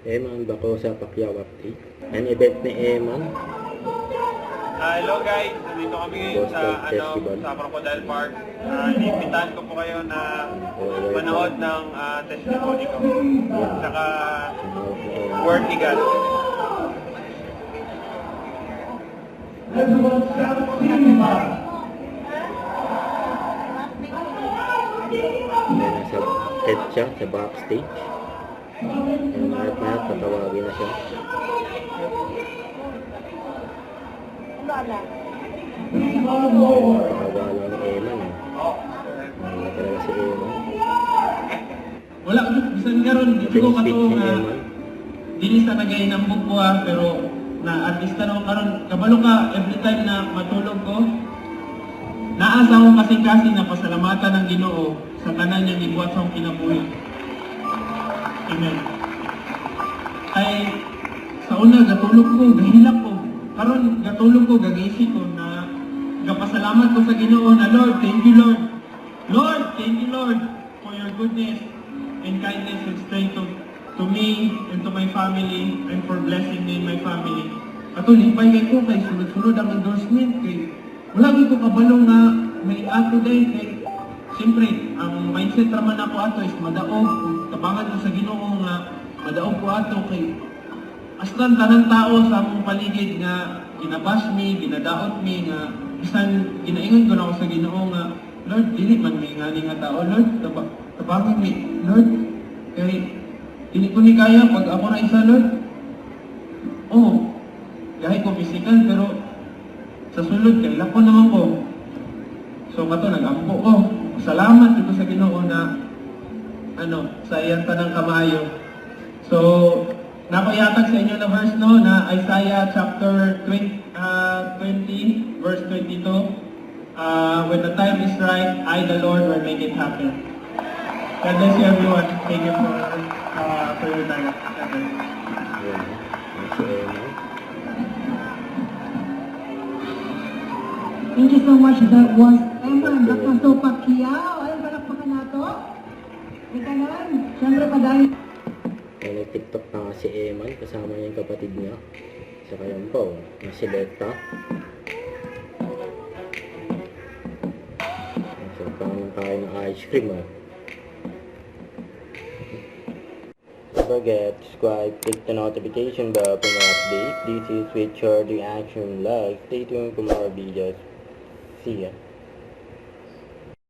Eman Bacosa Pacquiao update. An event ni Eman. Hello guys, nandito kami ngayon sa Crocodile Park. Inimbitahan ko po kayo na manood ng testimony ko. Saka Word ni God. Nasa head siya sa backstage. And lahat na tatawagin na siya. Pakawala ni Eman eh. Wala talaga si Eman. Wala ko bisan karon di ko kato nga dili sa nagainambok ko pero na artista no karon kabalo ka every time na matulog ko naasa ko kasi na pasalamatan ng Ginoo sa tanan niya gibuhat sa akong kinabuhi. Amen. Ay sa una gatulog ko, gahilak ko. Karon gatulog ko, gagising ko na gapasalamat ko sa Ginoo na Lord, thank you Lord. Lord, thank you Lord for your goodness and kindness and strength to me and to my family and for blessing me and my family. Ato lipay kay ko kay sunod-sunod ang endorsement kay wala gyud ko kabalo nga may ato day kay siyempre ang mindset raman ako ato is madaog tabangan ko sa Ginoo nga madaog ko ato kay astan tanang tao sa akong paligid nga ginabash me, ginadaot me nga bisan ginaingon ko na ako sa Ginoo nga Lord dili man may ngani nga tao Lord tabangan me Lord kay dili ko ni kaya pag ako na isa Lord oh gahi ko physical pero sa sulod kay lako naman ko so kato nagampo ko salamat dito sa Ginoo na sa iyang tanang kamayo so napayatag sa inyo na verse no na Isaiah chapter 20 verse 22 when the time is right I the Lord will make it happen. God bless you everyone. Thank you for your time. Thank you so much. That was Eman Bacosa Pacquiao. Ay, palakpakan nato. Ika naman. Siyempre pa dahil. Nag-tiktok na nga si Eman kasama niya yung kapatid niya. Sa kayang po, na si Beta. So, parang kain ng ice cream Don't forget to subscribe, click the notification bell for more updates. This is Richard Reaction Vlog. Stay tuned for more videos. See ya.